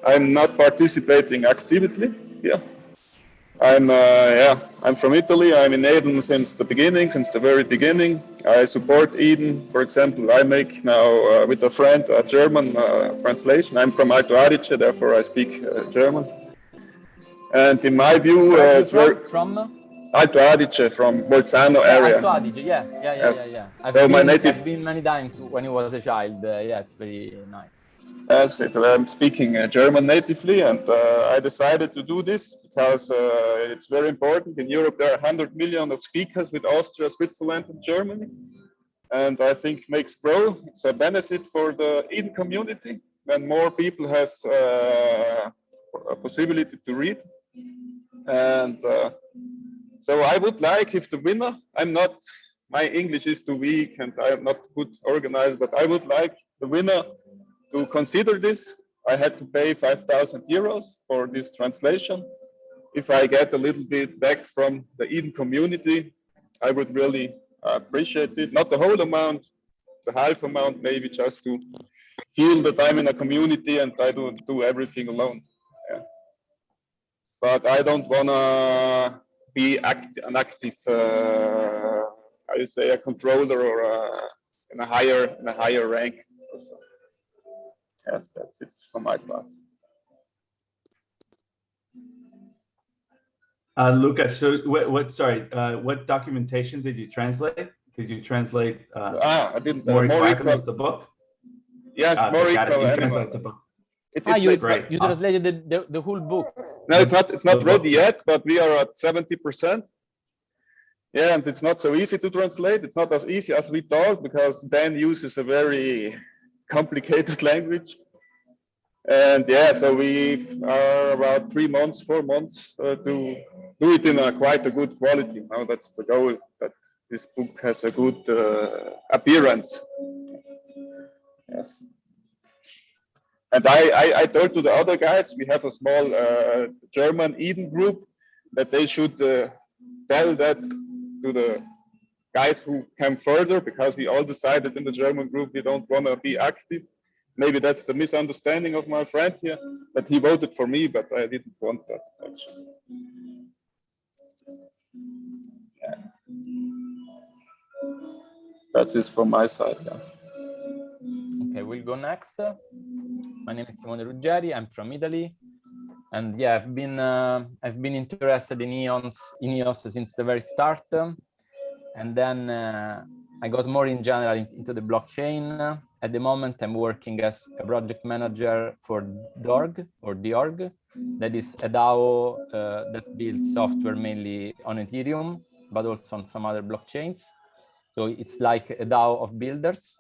I'm not participating actively. Yeah. I'm from Italy. I'm in Eden since the beginning, since the very beginning. I support Eden. For example, I make now with a friend a German translation. I'm from Alto Adige, therefore I speak German. And in my view, it's very from Alto Adige, from Bolzano area. Alto Adige. Yeah. Yes. I've So been many times when I was a child. Yeah, it's very nice. Yes, I'm speaking German natively, and I decided to do this because it's very important. In Europe, there are 100 million of speakers with Austria, Switzerland, and Germany. And I think makes grow. It's a benefit for the Eden community when more people has a possibility to read. And so I would like if the winner, my English is too weak and I am not good organized, but I would like the winner to consider this. I had to pay 5,000 euros for this translation. If I get a little bit back from the Eden community, I would really appreciate it. Not the whole amount, the half amount, maybe just to feel that I'm in a community and I don't do everything alone. Yeah. But I don't want to be an active, how you say, a controller or in a higher rank. Yes, that's it for my part. Lucas, so what documentation did you translate? Did you translate I didn't. More Equals the book? Yes, more equal. You translate the book. You translated the whole book. No, it's not ready yet, but we are at 70%. Yeah, and it's not so easy to translate. It's not as easy as we thought because Dan uses a very complicated language. And yeah, so we are about 4 months to do it in quite a good quality. Now that's the goal, that this book has a good appearance. Yes. And I told to the other guys, we have a small German Eden group, that they should tell that to the guys who came further, because we all decided in the German group we don't want to be active. Maybe that's the misunderstanding of my friend here, that he voted for me, but I didn't want that actually. Yeah. That's it from my side. Yeah. Okay, we'll go next. My name is Simone Ruggeri. I'm from Italy, and yeah, I've been interested in EOS since the very start, and then I got more in general into the blockchain. At the moment, I'm working as a project manager for DORG, that is a DAO that builds software mainly on Ethereum, but also on some other blockchains. So it's like a DAO of builders.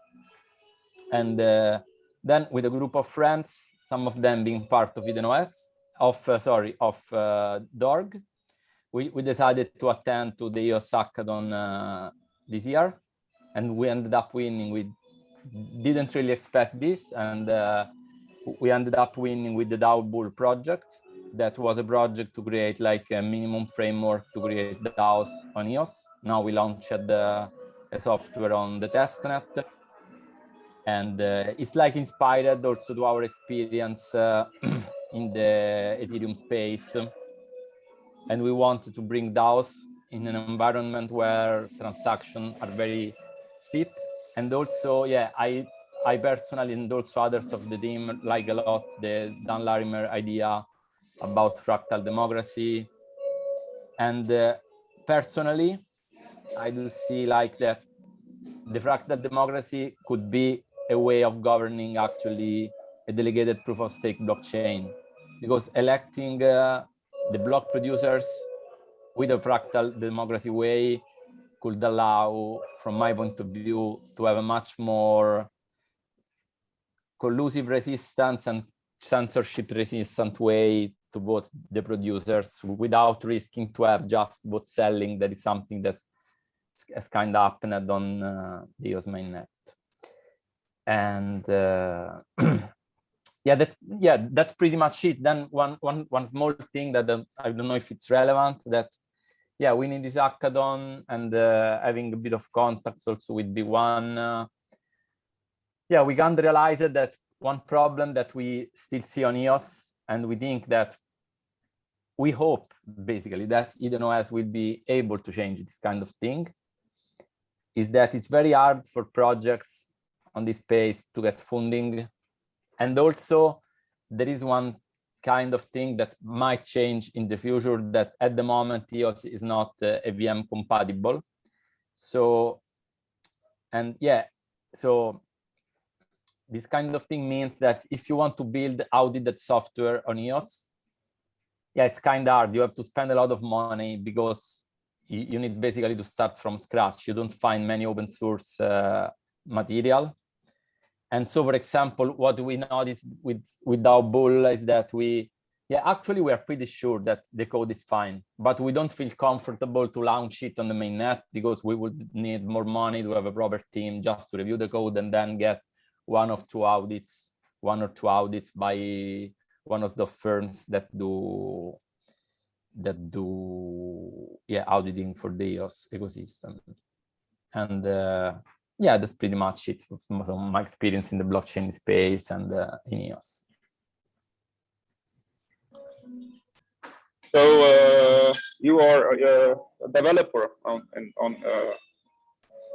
And then with a group of friends, some of them being part of EdenOS, of DORG, we decided to attend to the EOS hackathon this year, and we ended up winning. We didn't really expect this, and we ended up winning with the DAO Bull project. That was a project to create like a minimum framework to create DAOs on EOS. Now we launched a software on the testnet, and it's like inspired also to our experience in the Ethereum space. And we wanted to bring DAOs in an environment where transactions are very cheap. And also, yeah, I personally and also others of the team like a lot the Dan Larimer idea about fractal democracy. And personally, I do see like that the fractal democracy could be a way of governing actually a delegated proof of stake blockchain, because electing the block producers with a fractal democracy way could allow, from my point of view, to have a much more collusive resistance and censorship resistant way to vote the producers without risking to have just vote selling. That is something that's has kind of happened on the EOS mainnet. And that's pretty much it. Then one small thing that I don't know if it's relevant, that yeah, winning this hackathon and having a bit of contacts also with B1, yeah, we can realize that one problem that we still see on EOS, and we think that we hope basically that EdenOS will be able to change this kind of thing, is that it's very hard for projects on this space to get funding. And also there is one kind of thing that might change in the future, that at the moment EOS is not AVM compatible. So, and yeah, so this kind of thing means that if you want to build audited software on EOS, yeah, it's kind of hard. You have to spend a lot of money because you need basically to start from scratch. You don't find many open source material. And so, for example, what we noticed with Bull is that actually we are pretty sure that the code is fine, but we don't feel comfortable to launch it on the mainnet because we would need more money to have a proper team just to review the code and then get one or two audits by one of the firms that do auditing for the EOS ecosystem. And yeah, that's pretty much it from my experience in the blockchain space and in EOS. So you are a developer on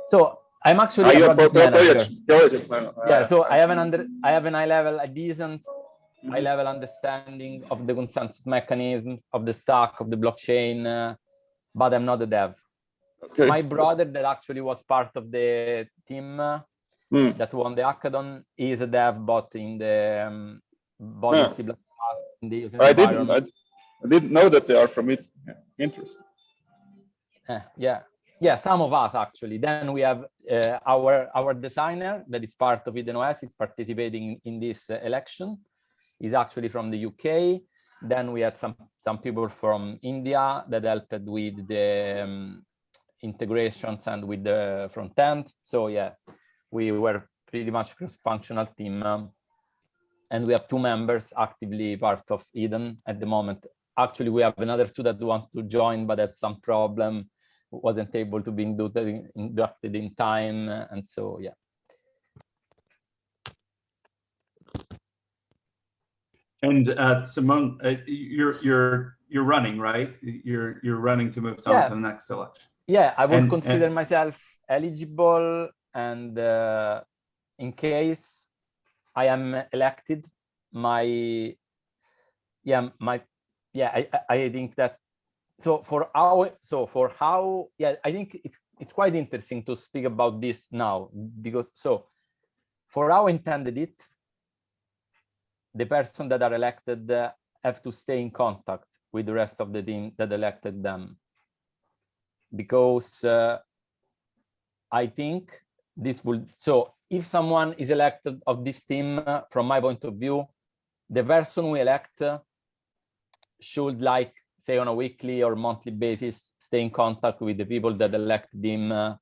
So I'm actually a project manager. Yeah, so I have a decent high-level understanding of the consensus mechanism of the stack of the blockchain, but I'm not a dev. Okay. My brother, that actually was part of the team that won the hackathon, is a dev, but in the C++. In the I didn't know that they are from it. Yeah. Interesting. Yeah, some of us actually. Then we have our designer that is part of EdenOS, is participating in this election. He's actually from the UK. Then we had some people from India that helped with the integrations and with the front end. So yeah, we were pretty much cross-functional team. And we have 2 members actively part of Eden at the moment. Actually, we have another 2 that want to join, but had some problem, wasn't able to be inducted in time. And so, yeah. And Simone, you're running, right? You're running to move on to the next election. Yeah, I would consider myself eligible, and in case I am elected, I think that I think it's quite interesting to speak about this now, because for how intended it, the person that are elected have to stay in contact with the rest of the team that elected them. Because I think this will, if someone is elected of this team, from my point of view, the person we elect should, like, say on a weekly or monthly basis, stay in contact with the people that elected him,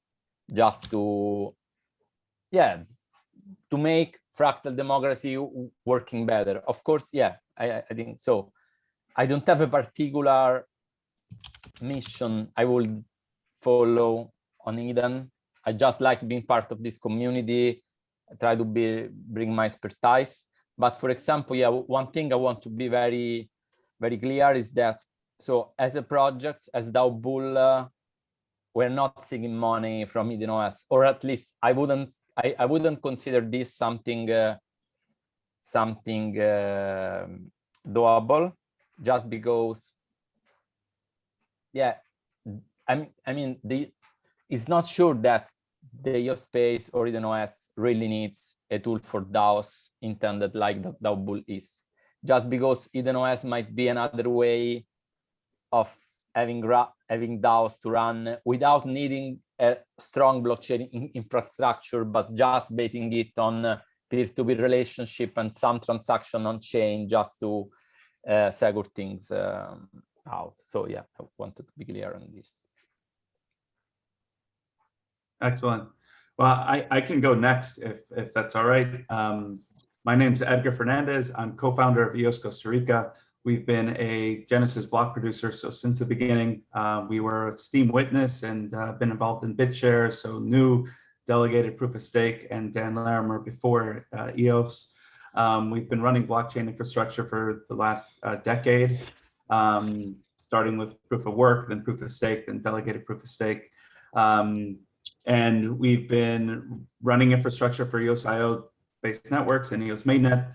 just to make fractal democracy working better. Of course, yeah, I think so. I don't have a particular mission I would follow on Eden. I just like being part of this community. I try to bring my expertise. But for example, yeah, one thing I want to be very, very clear is that, as a project, as DAO Bull, we're not seeking money from EdenOS, or at least I wouldn't consider this something doable, just because, yeah, I mean, it's not sure that the EOS space or EdenOS really needs a tool for DAOs intended like DAO Bull is, just because EdenOS might be another way of having DAOs to run without needing a strong blockchain infrastructure, but just basing it on peer-to-peer relationship and some transaction on chain, just to secure things out. So yeah, I wanted to be clear on this. Excellent. Well, I can go next if that's all right. My name is Edgar Fernandez. I'm co-founder of EOS Costa Rica. We've been a Genesis block producer. So since the beginning, we were a Steam witness and been involved in BitShare. So new delegated proof of stake and Dan Larimer before EOS. We've been running blockchain infrastructure for the last decade, starting with proof of work, then proof of stake, then delegated proof of stake. And we've been running infrastructure for EOS IO based networks and EOS mainnet,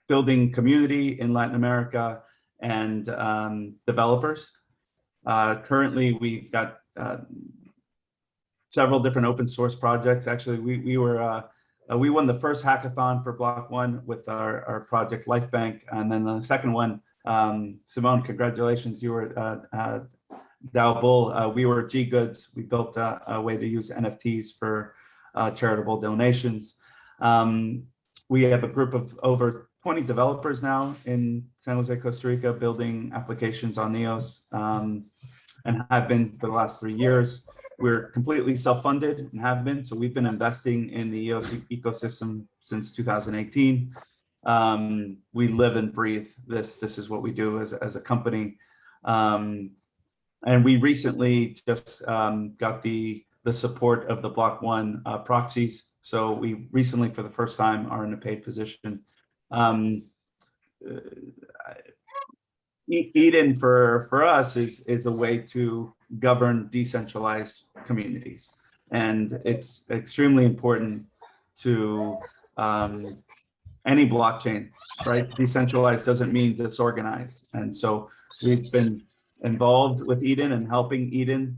building community in Latin America and developers. Currently, we've got several different open source projects. Actually, we won the first hackathon for Block One with our project LifeBank, and then the second one, Simone, congratulations, you were DAO Bull. We were G Goods. We built a way to use NFTs for charitable donations. We have a group of over 20 developers now in San Jose, Costa Rica, building applications on EOS, and have been for the last 3 years. We're completely self-funded and have been, so we've been investing in the EOS ecosystem since 2018. We live and breathe this. This is what we do as a company. And we recently just got the support of the Block One proxies. So we recently, for the first time, are in a paid position. Eden for us is a way to govern decentralized communities, and it's extremely important to any blockchain, right? Decentralized doesn't mean disorganized, and so we've been involved with Eden and helping Eden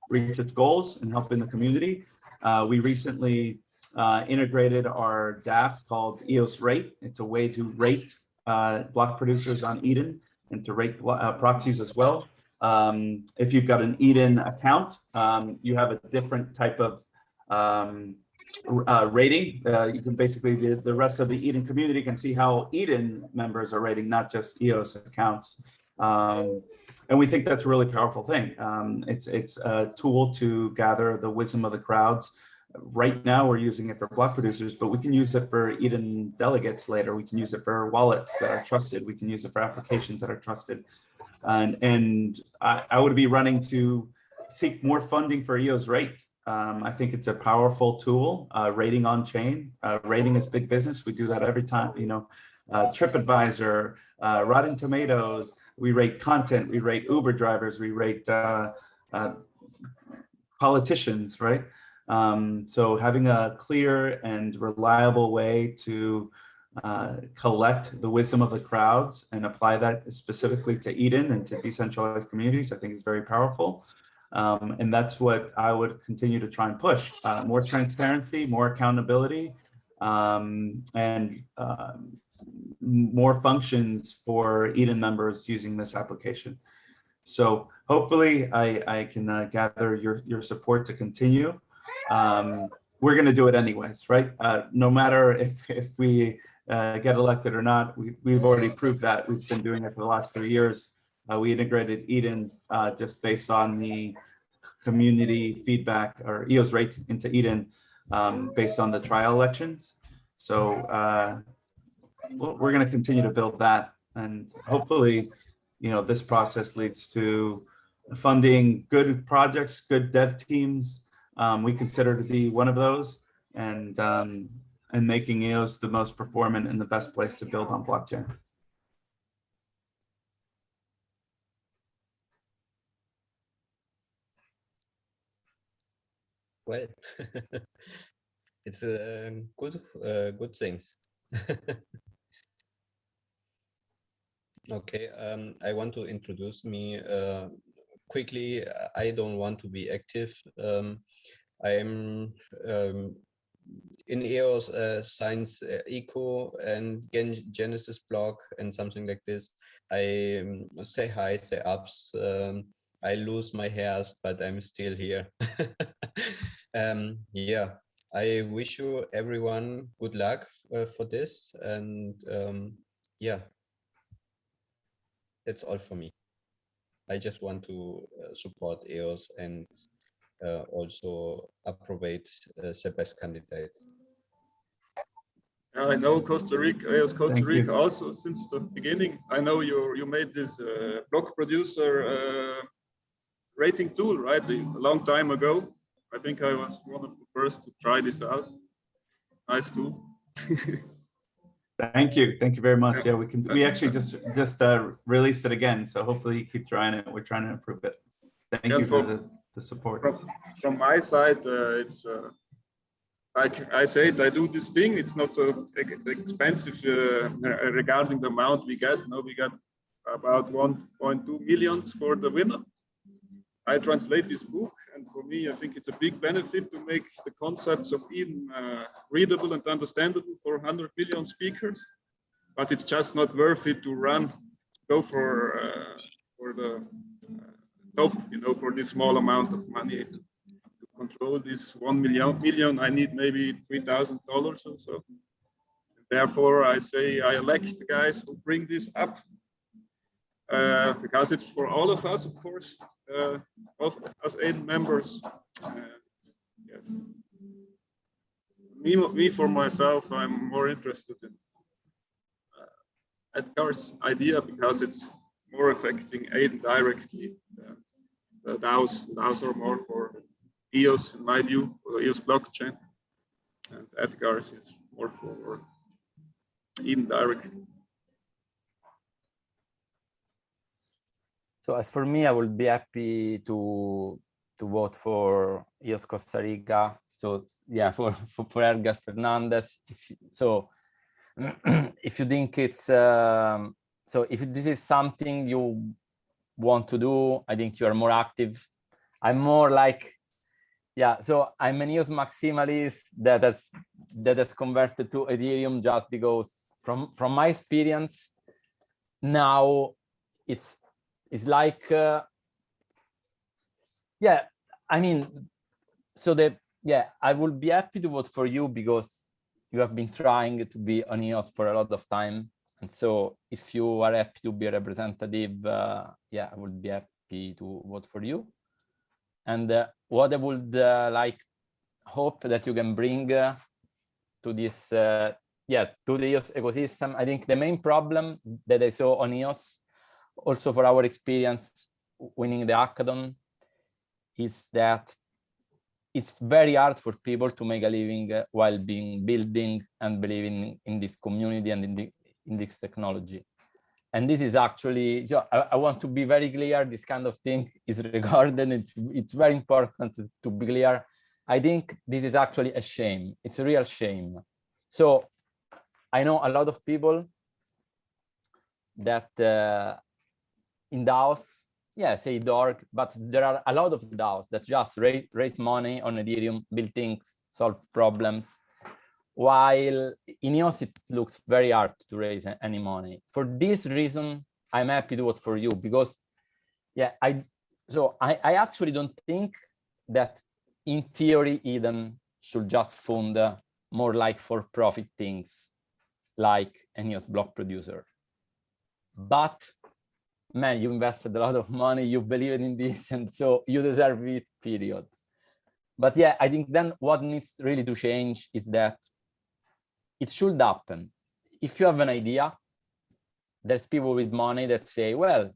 reach its goals and helping the community. We recently integrated our DApp called EOS Rate. It's a way to rate block producers on Eden and to rate proxies as well. If you've got an Eden account, you have a different type of rating. You can basically, the rest of the Eden community can see how Eden members are rating, not just EOS accounts. And we think that's a really powerful thing. It's a tool to gather the wisdom of the crowds. Right now, we're using it for block producers, but we can use it for Eden delegates later. We can use it for wallets that are trusted. We can use it for applications that are trusted. And I would be running to seek more funding for EOS Rate. I think it's a powerful tool. Rating on chain, rating is big business. We do that every time, you know, TripAdvisor, Rotten Tomatoes, we rate content, we rate Uber drivers, we rate politicians, right? So having a clear and reliable way to collect the wisdom of the crowds and apply that specifically to Eden and to decentralized communities, I think is very powerful. And that's what I would continue to try and push. More transparency, more accountability, and more functions for Eden members using this application. So hopefully I can gather your support to continue. We're going to do it anyways, right? No matter if we get elected or not, we've already proved that. We've been doing it for the last 3 years. We integrated Eden just based on the community feedback or EOS Rate into Eden based on the trial elections. So we're going to continue to build that, and hopefully, you know, this process leads to funding good projects, good dev teams. We consider to be one of those, and making EOS the most performant and the best place to build on blockchain. Well, it's good things. Okay, I want to introduce me quickly. I don't want to be active. I am in EOS Science Eco and Genesis blog and something like this. I say hi, say ups. I lose my hairs, but I'm still here. Yeah, I wish you everyone good luck for this, and yeah, that's all for me. I just want to support EOS and also approve the best candidate. I know Costa Rica, EOS Costa Thank Rica you. also since the beginning. I know you made this block producer rating tool, right? A long time ago. I think I was one of the first to try this out. Nice too. Thank you very much. Yeah, we actually just released it again, so hopefully you keep trying it. We're trying to improve it. Thank you for the support. From my side, it's like I said, I do this thing. It's not expensive regarding the amount we get. No, we got about 1.2 millions for the winner. I translate this book, and for me, I think it's a big benefit to make the concepts of Eden readable and understandable for 100 million speakers. But it's just not worth it to go for the top, you know, for this small amount of money. To control this 1 million, I need maybe $3,000 or so. Therefore, I say I elect the guys who bring this up. Because it's for all of us, of course, as Eden members. Yes. Me for myself, I'm more interested in Edgar's idea because it's more affecting Eden directly. The DAOs are more for EOS, in my view, for the EOS blockchain, and Edgar's is more for Eden directly. So as for me, I would be happy to vote for EOS Costa Rica. So yeah, for Edgar Fernandez. So if you think it's so if this is something you want to do, I think you are more active. I'm more like, yeah. So I'm an EOS maximalist that has converted to Ethereum just because from my experience now it's like yeah, I mean, so I would be happy to vote for you because you have been trying to be on EOS for a lot of time, and so if you are happy to be a representative, yeah, I would be happy to vote for you. And what I would like hope that you can bring to this to the EOS ecosystem. I think the main problem that I saw on EOS, also for our experience winning the hackathon, is that it's very hard for people to make a living while building and believing in this community and in this technology. And this is actually, so I want to be very clear, this kind of thing is regarded, it's very important to be clear. I think this is actually a shame. It's a real shame. So I know a lot of people that in DAOs, yeah, say dark, but there are a lot of DAOs that just raise money on Ethereum, build things, solve problems, while in EOS it looks very hard to raise any money. For this reason, I'm happy to vote for you because, yeah, I actually don't think that in theory Eden should just fund more like for-profit things like an EOS block producer. But man, you invested a lot of money, you believe in this, and so you deserve it, period. But yeah, I think then what needs really to change is that it should happen. If you have an idea, there's people with money that say, well,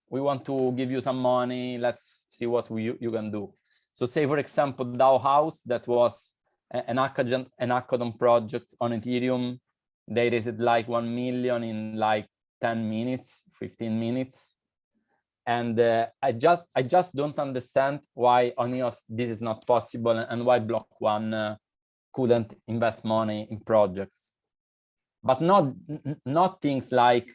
we want to give you some money, let's see what you can do. So say, for example, DAO House, that was an hackathon project on Ethereum. They raised like 1 million in like 10 minutes, 15 minutes. And I just don't understand why on EOS this is not possible and why Block One couldn't invest money in projects. But not things like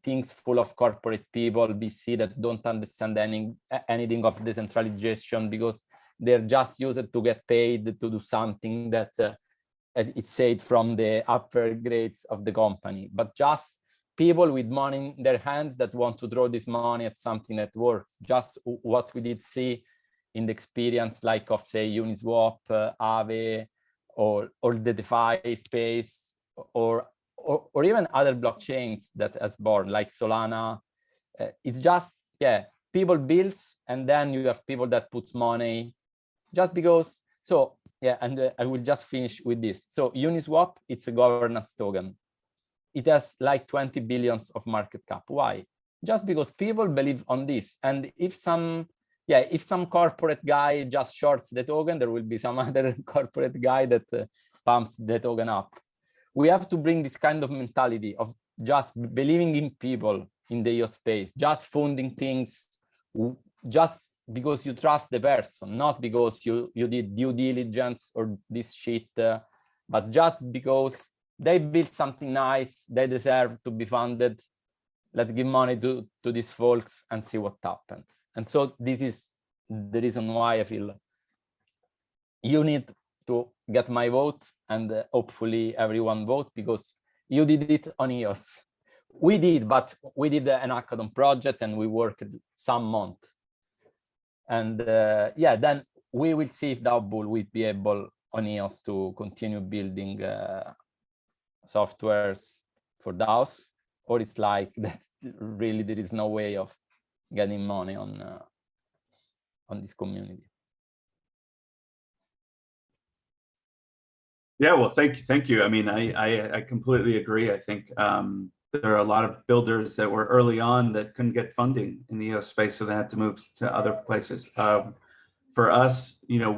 things full of corporate people, VC, that don't understand anything of decentralization because they're just used to get paid to do something that it's said from the upper grades of the company, but just people with money in their hands that want to throw this money at something that works. Just what we did see in the experience, like of say Uniswap, Aave, or the DeFi space, or even other blockchains that has born, like Solana. It's just, yeah, people builds, and then you have people that puts money just because. So yeah, and I will just finish with this. So Uniswap, it's a governance token. It has like 20 billion of market cap. Why? Just because people believe on this. And if some corporate guy just shorts the token, there will be some other corporate guy that pumps the token up. We have to bring this kind of mentality of just believing in people in the EOS space, just funding things just because you trust the person, not because you did due diligence or this shit, but just because they built something nice, they deserve to be funded. Let's give money to these folks and see what happens. And so this is the reason why I feel you need to get my vote, and hopefully everyone vote, because you did it on EOS. We did, but we did an hackathon project and we worked some months. And yeah, then we will see if Double will be able on EOS to continue building softwares for DAOs, or it's like that really there is no way of getting money on this community. Yeah, well, thank you. I mean, I completely agree. I think there are a lot of builders that were early on that couldn't get funding in the EOS space, so they had to move to other places. For us, you know,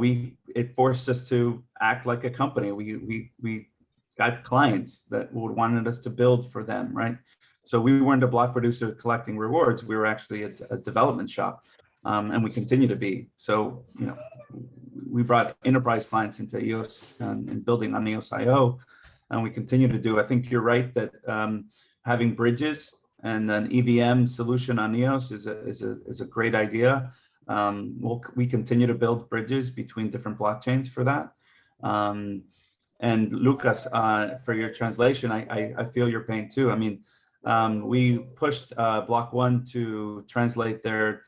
it forced us to act like a company. We got clients that wanted us to build for them, right? So we weren't a block producer collecting rewards. We were actually a development shop, and we continue to be. So, you know, we brought enterprise clients into EOS and building on EOS.io, and we continue to do. I think you're right that having bridges and an EVM solution on EOS is a great idea. We continue to build bridges between different blockchains for that. And Lucas, for your translation, I feel your pain too. I mean, we pushed Block One to translate their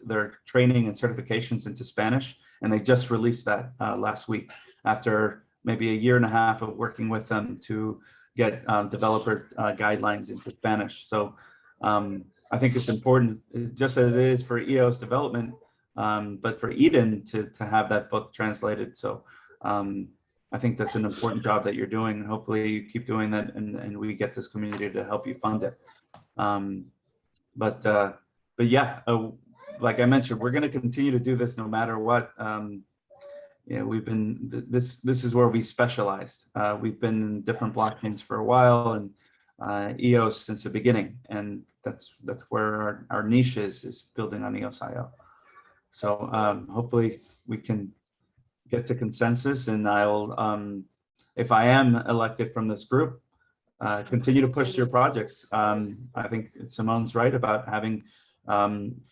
training and certifications into Spanish, and they just released that last week after maybe a year and a half of working with them to get developer guidelines into Spanish. So I think it's important, just as it is for EOS development, but for Eden to have that book translated. So I think that's an important job that you're doing, and hopefully you keep doing that, and we get this community to help you fund it. But yeah, like I mentioned, we're going to continue to do this no matter what. Yeah, we've been, this is where we specialized. We've been in different blockchains for a while, and EOS since the beginning, and that's where our niche is building on EOS.io. So hopefully we can get to consensus, and I will, if I am elected from this group, continue to push your projects. I think Simone's right about having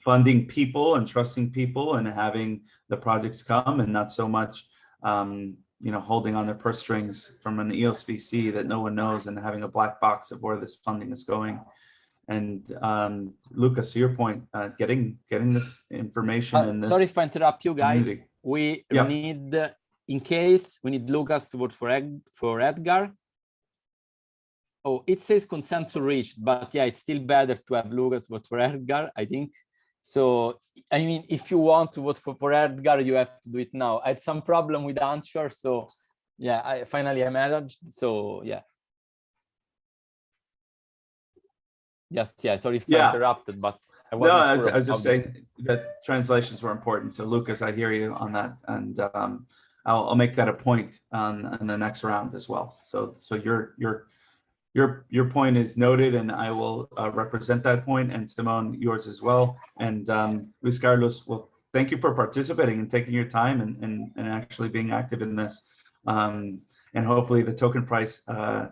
funding people and trusting people and having the projects come, and not so much you know, holding on their purse strings from an EOS VC that no one knows, and having a black box of where this funding is going. And Lucas, to your point, getting this information and this. Sorry if I interrupt you guys. Community. We need, in case we need Lucas to vote for Edgar. Oh, it says consensus reached, but yeah, it's still better to have Lucas vote for Edgar, I think. So, I mean, if you want to vote for Edgar, you have to do it now. I had some problem with Answer, so yeah, I finally managed. So yeah. Yes, yeah, sorry if I interrupted, but I wasn't sure. I was just saying that translations were important. So Lucas, I hear you on that, and I'll make that a point on the next round as well. So your point is noted, and I will represent that point, and Simone, yours as well. And Luis Carlos, well, thank you for participating and taking your time and actually being active in this. And hopefully the token price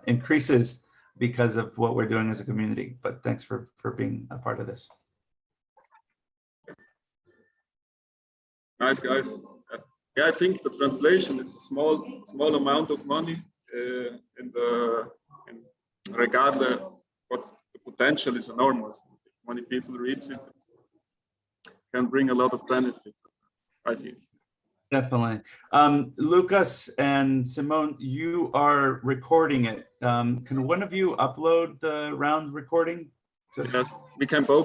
increases because of what we're doing as a community. But thanks for being a part of this. Nice, guys. Yeah, I think the translation is a small amount of money, regardless what the potential is enormous. If many people read it, can bring a lot of benefit, I think. Definitely. Lucas and Simone, you are recording it. Can one of you upload the round recording? Yes, we can both.